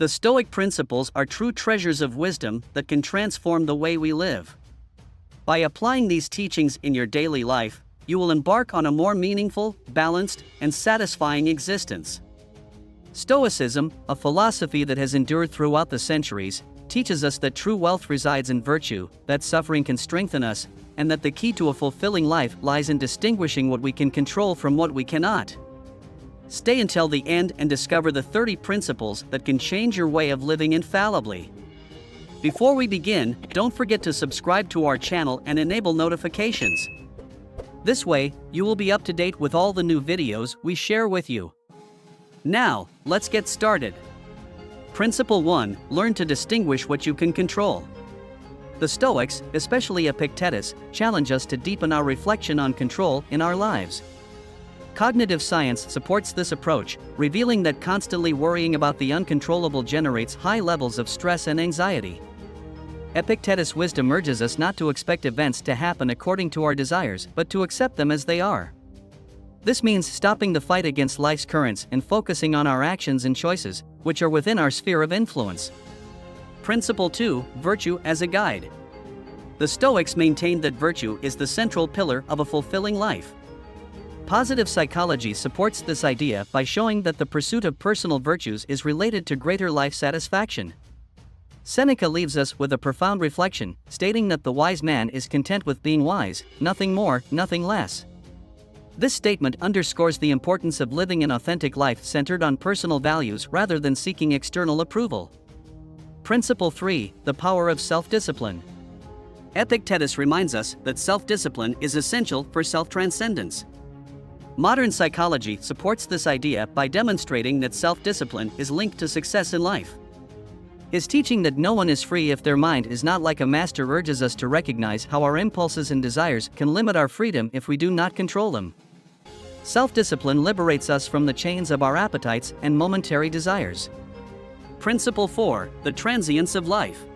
The Stoic Principles are true treasures of wisdom that can transform the way we live. By applying these teachings in your daily life, you will embark on a more meaningful, balanced, and satisfying existence. Stoicism, a philosophy that has endured throughout the centuries, teaches us that true wealth resides in virtue, that suffering can strengthen us, and that the key to a fulfilling life lies in distinguishing what we can control from what we cannot. Stay until the end and discover the 30 principles that can change your way of living infallibly. Before we begin, don't forget to subscribe to our channel and enable notifications. This way, you will be up to date with all the new videos we share with you. Now, let's get started. Principle 1. Learn to distinguish what you can control. The Stoics, especially Epictetus, challenge us to deepen our reflection on control in our lives. Cognitive science supports this approach, revealing that constantly worrying about the uncontrollable generates high levels of stress and anxiety. Epictetus' wisdom urges us not to expect events to happen according to our desires, but to accept them as they are. This means stopping the fight against life's currents and focusing on our actions and choices, which are within our sphere of influence. Principle 2. Virtue as a guide. The Stoics maintained that virtue is the central pillar of a fulfilling life. Positive psychology supports this idea by showing that the pursuit of personal virtues is related to greater life satisfaction. Seneca leaves us with a profound reflection, stating that the wise man is content with being wise, nothing more, nothing less. This statement underscores the importance of living an authentic life centered on personal values rather than seeking external approval. Principle 3. The power of self-discipline. Epictetus reminds us that self-discipline is essential for self-transcendence. Modern psychology supports this idea by demonstrating that self-discipline is linked to success in life. His teaching that no one is free if their mind is not like a master urges us to recognize how our impulses and desires can limit our freedom if we do not control them. Self-discipline liberates us from the chains of our appetites and momentary desires. Principle 4. The transience of life.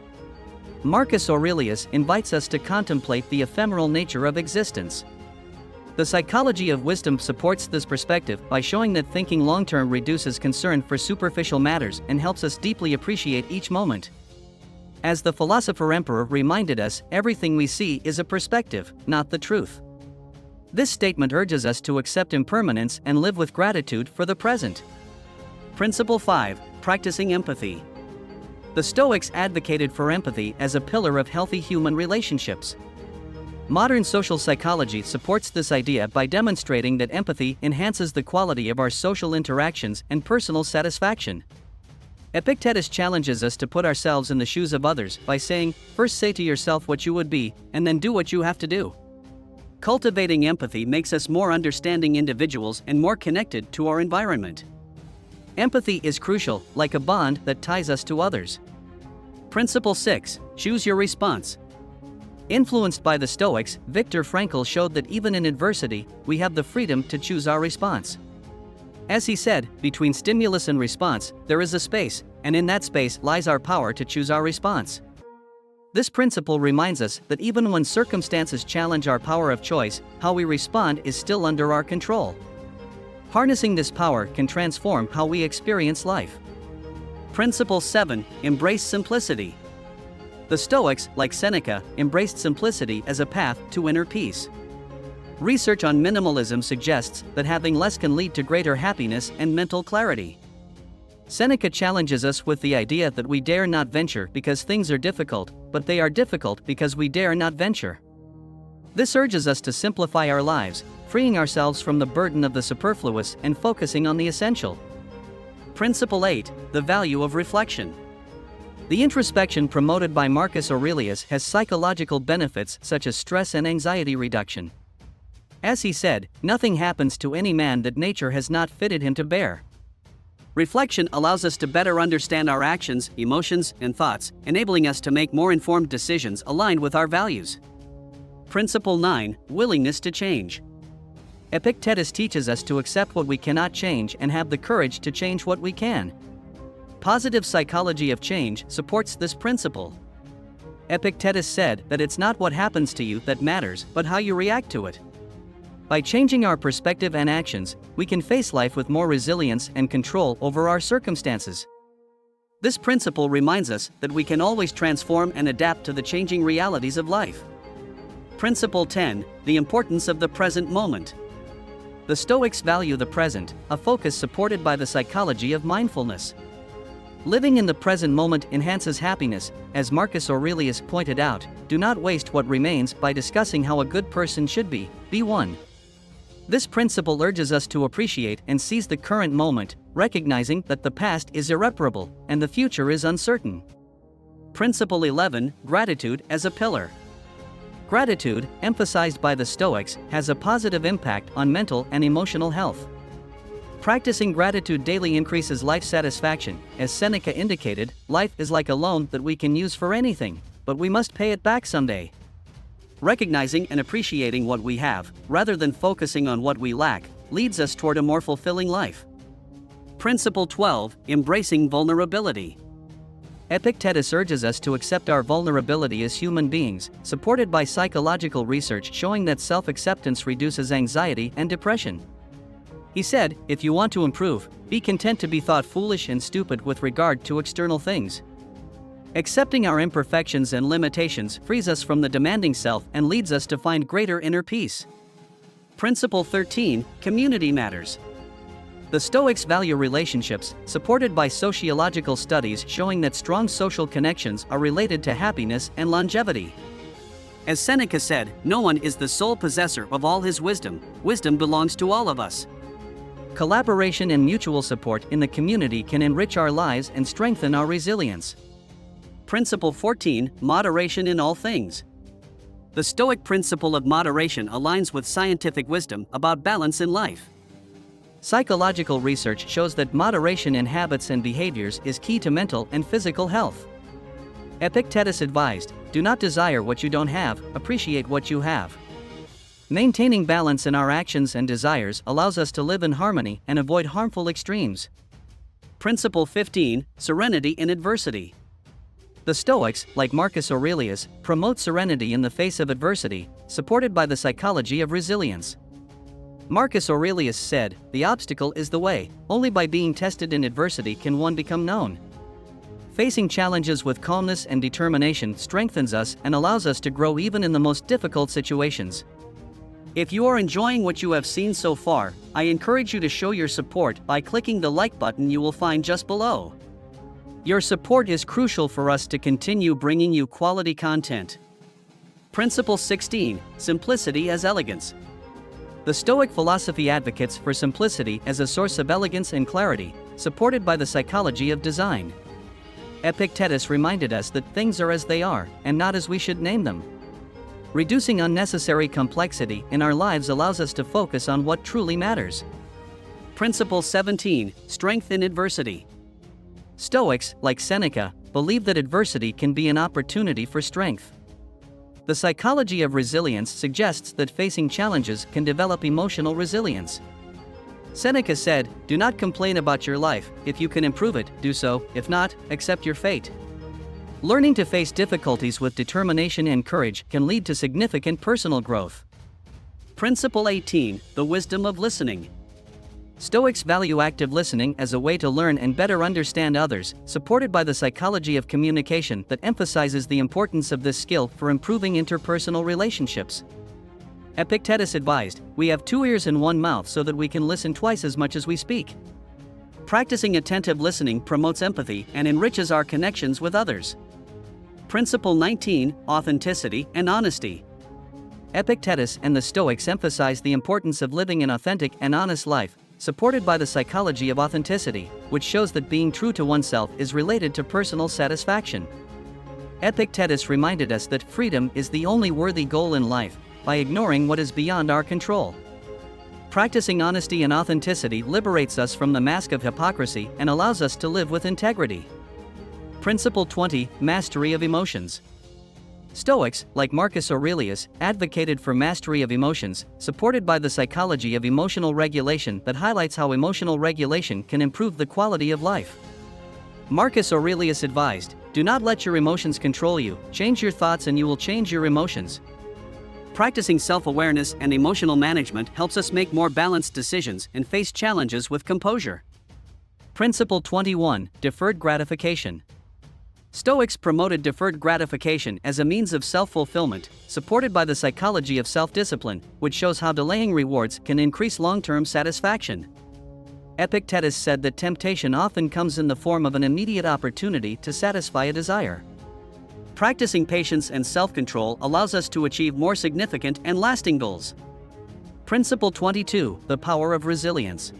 Marcus Aurelius invites us to contemplate the ephemeral nature of existence. The psychology of wisdom supports this perspective by showing that thinking long-term reduces concern for superficial matters and helps us deeply appreciate each moment. As the philosopher-emperor reminded us, everything we see is a perspective, not the truth. This statement urges us to accept impermanence and live with gratitude for the present. Principle 5. Practicing empathy. The Stoics advocated for empathy as a pillar of healthy human relationships. Modern social psychology supports this idea by demonstrating that empathy enhances the quality of our social interactions and personal satisfaction. Epictetus challenges us to put ourselves in the shoes of others by saying, first say to yourself what you would be, and then do what you have to do. Cultivating empathy makes us more understanding individuals and more connected to our environment. Empathy is crucial, like a bond that ties us to others. Principle 6. Choose your response. Influenced by the Stoics, Viktor Frankl showed that even in adversity, we have the freedom to choose our response. As he said, between stimulus and response, there is a space, and in that space lies our power to choose our response. This principle reminds us that even when circumstances challenge our power of choice, how we respond is still under our control. Harnessing this power can transform how we experience life. Principle 7. Embrace simplicity. The Stoics, like Seneca, embraced simplicity as a path to inner peace. Research on minimalism suggests that having less can lead to greater happiness and mental clarity. Seneca challenges us with the idea that we dare not venture because things are difficult, but they are difficult because we dare not venture. This urges us to simplify our lives, freeing ourselves from the burden of the superfluous and focusing on the essential. Principle 8. The value of reflection. The introspection promoted by Marcus Aurelius has psychological benefits such as stress and anxiety reduction. As he said, nothing happens to any man that nature has not fitted him to bear. Reflection allows us to better understand our actions, emotions, and thoughts, enabling us to make more informed decisions aligned with our values. Principle 9. Willingness to change. Epictetus teaches us to accept what we cannot change and have the courage to change what we can. Positive psychology of change supports this principle. Epictetus said that it's not what happens to you that matters, but how you react to it. By changing our perspective and actions, we can face life with more resilience and control over our circumstances. This principle reminds us that we can always transform and adapt to the changing realities of life. Principle 10. The importance of the present moment. The Stoics value the present, a focus supported by the psychology of mindfulness. Living in the present moment enhances happiness, as Marcus Aurelius pointed out. Do not waste what remains by discussing how a good person should be. Be one. This principle urges us to appreciate and seize the current moment, recognizing that the past is irreparable and the future is uncertain. Principle 11. Gratitude as a pillar. Gratitude, emphasized by the Stoics, has a positive impact on mental and emotional health. Practicing gratitude daily increases life satisfaction. As Seneca indicated, life is like a loan that we can use for anything, but we must pay it back someday. Recognizing and appreciating what we have, rather than focusing on what we lack, leads us toward a more fulfilling life. Principle 12. Embracing vulnerability. Epictetus urges us to accept our vulnerability as human beings, supported by psychological research showing that self-acceptance reduces anxiety and depression. He said, if you want to improve, be content to be thought foolish and stupid with regard to external things. Accepting our imperfections and limitations frees us from the demanding self and leads us to find greater inner peace. Principle 13. Community matters. The Stoics value relationships, supported by sociological studies showing that strong social connections are related to happiness and longevity. As Seneca said, no one is the sole possessor of all his wisdom. Wisdom belongs to all of us. Collaboration and mutual support in the community can enrich our lives and strengthen our resilience. Principle 14. Moderation in all things. The Stoic principle of moderation aligns with scientific wisdom about balance in life. Psychological research shows that moderation in habits and behaviors is key to mental and physical health. Epictetus advised, do not desire what you don't have, appreciate what you have. Maintaining balance in our actions and desires allows us to live in harmony and avoid harmful extremes. Principle 15. Serenity in adversity. The Stoics, like Marcus Aurelius, promote serenity in the face of adversity, supported by the psychology of resilience. Marcus Aurelius said, the obstacle is the way, only by being tested in adversity can one become known. Facing challenges with calmness and determination strengthens us and allows us to grow even in the most difficult situations. If you are enjoying what you have seen so far, I encourage you to show your support by clicking the like button you will find just below. Your support is crucial for us to continue bringing you quality content. Principle 16. Simplicity as elegance. The Stoic philosophy advocates for simplicity as a source of elegance and clarity, supported by the psychology of design. Epictetus reminded us that things are as they are, and not as we should name them. Reducing unnecessary complexity in our lives allows us to focus on what truly matters. Principle 17. Strength in adversity. Stoics, like Seneca, believe that adversity can be an opportunity for strength. The psychology of resilience suggests that facing challenges can develop emotional resilience. Seneca said, do not complain about your life. If you can improve it, do so. If not, accept your fate. Learning to face difficulties with determination and courage can lead to significant personal growth. Principle 18. The wisdom of listening. Stoics value active listening as a way to learn and better understand others, supported by the psychology of communication that emphasizes the importance of this skill for improving interpersonal relationships. Epictetus advised, we have 2 ears and 1 mouth so that we can listen twice as much as we speak. Practicing attentive listening promotes empathy and enriches our connections with others. Principle 19. Authenticity and honesty. Epictetus and the Stoics emphasize the importance of living an authentic and honest life, supported by the psychology of authenticity, which shows that being true to oneself is related to personal satisfaction. Epictetus reminded us that freedom is the only worthy goal in life, by ignoring what is beyond our control. Practicing honesty and authenticity liberates us from the mask of hypocrisy and allows us to live with integrity. Principle 20. Mastery of emotions. Stoics, like Marcus Aurelius, advocated for mastery of emotions, supported by the psychology of emotional regulation that highlights how emotional regulation can improve the quality of life. Marcus Aurelius advised, do not let your emotions control you, change your thoughts and you will change your emotions. Practicing self-awareness and emotional management helps us make more balanced decisions and face challenges with composure. Principle 21, Deferred Gratification. Stoics promoted deferred gratification as a means of self-fulfillment, supported by the psychology of self-discipline, which shows how delaying rewards can increase long-term satisfaction. Epictetus said that temptation often comes in the form of an immediate opportunity to satisfy a desire. Practicing patience and self-control allows us to achieve more significant and lasting goals. Principle 22, The Power of Resilience.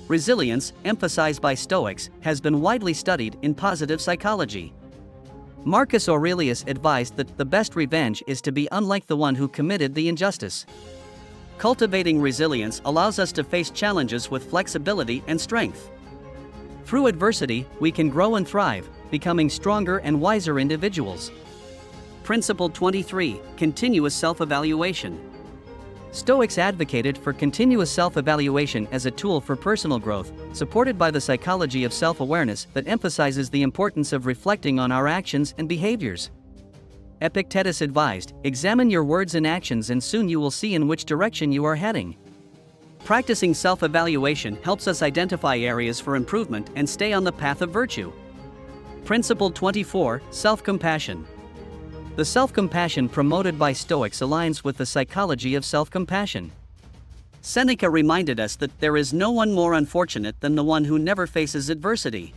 Resilience, emphasized by Stoics, has been widely studied in positive psychology. Marcus Aurelius advised that the best revenge is to be unlike the one who committed the injustice. Cultivating resilience allows us to face challenges with flexibility and strength. Through adversity, we can grow and thrive, becoming stronger and wiser individuals. Principle 23, Continuous Self-Evaluation. Stoics advocated for continuous self-evaluation as a tool for personal growth, supported by the psychology of self-awareness that emphasizes the importance of reflecting on our actions and behaviors. Epictetus advised, "Examine your words and actions and soon you will see in which direction you are heading." Practicing self-evaluation helps us identify areas for improvement and stay on the path of virtue. Principle 24, Self-Compassion. The self-compassion promoted by Stoics aligns with the psychology of self-compassion. Seneca reminded us that there is no one more unfortunate than the one who never faces adversity.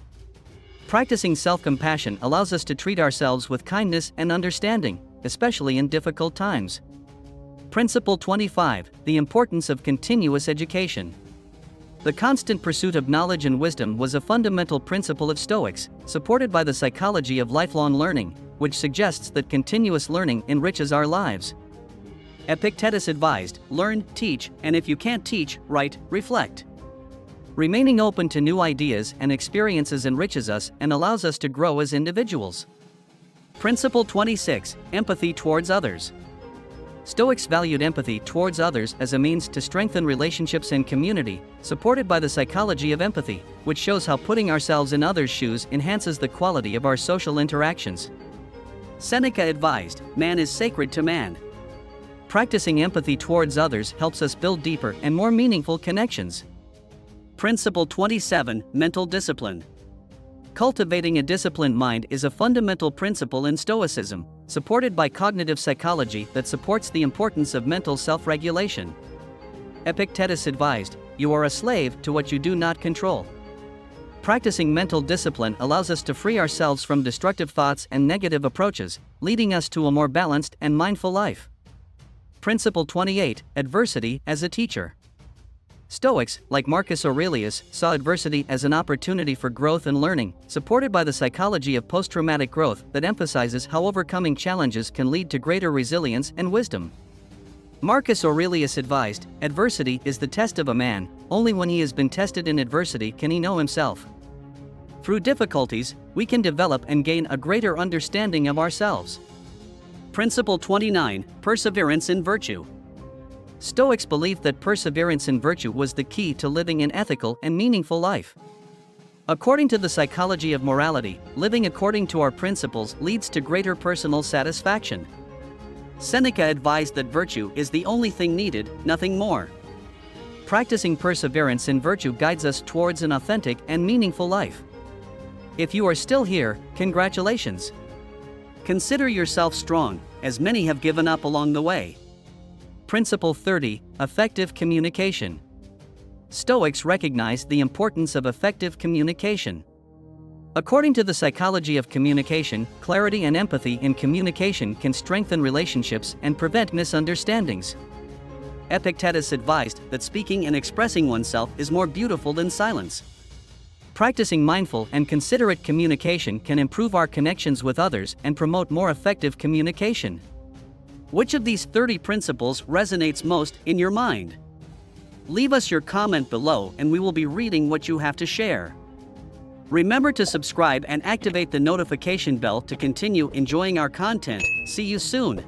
Practicing self-compassion allows us to treat ourselves with kindness and understanding, especially in difficult times. Principle 25, The Importance of Continuous Education. The constant pursuit of knowledge and wisdom was a fundamental principle of Stoics, supported by the psychology of lifelong learning, which suggests that continuous learning enriches our lives. Epictetus advised, "Learn, teach, and if you can't teach, write, reflect." Remaining open to new ideas and experiences enriches us and allows us to grow as individuals. Principle 26, Empathy towards others. Stoics valued empathy towards others as a means to strengthen relationships and community, supported by the psychology of empathy, which shows how putting ourselves in others' shoes enhances the quality of our social interactions. Seneca advised, "Man is sacred to man." Practicing empathy towards others helps us build deeper and more meaningful connections. Principle 27, Mental Discipline. Cultivating a disciplined mind is a fundamental principle in Stoicism, supported by cognitive psychology that supports the importance of mental self-regulation. Epictetus advised, "You are a slave to what you do not control." Practicing mental discipline allows us to free ourselves from destructive thoughts and negative approaches, leading us to a more balanced and mindful life. Principle 28, Adversity as a Teacher. Stoics, like Marcus Aurelius, saw adversity as an opportunity for growth and learning, supported by the psychology of post-traumatic growth that emphasizes how overcoming challenges can lead to greater resilience and wisdom. Marcus Aurelius advised, "Adversity is the test of a man, only when he has been tested in adversity can he know himself." Through difficulties, we can develop and gain a greater understanding of ourselves. Principle 29, Perseverance in Virtue. Stoics believed that perseverance in virtue was the key to living an ethical and meaningful life. According to the psychology of morality, living according to our principles leads to greater personal satisfaction. Seneca advised that virtue is the only thing needed, nothing more. Practicing perseverance in virtue guides us towards an authentic and meaningful life. If you are still here, congratulations. Consider yourself strong, as many have given up along the way. Principle 30, Effective Communication. Stoics recognized the importance of effective communication. According to the psychology of communication, clarity and empathy in communication can strengthen relationships and prevent misunderstandings. Epictetus advised that speaking and expressing oneself is more beautiful than silence. Practicing mindful and considerate communication can improve our connections with others and promote more effective communication. Which of these 30 principles resonates most in your mind? Leave us your comment below and we will be reading what you have to share. Remember to subscribe and activate the notification bell to continue enjoying our content. See you soon.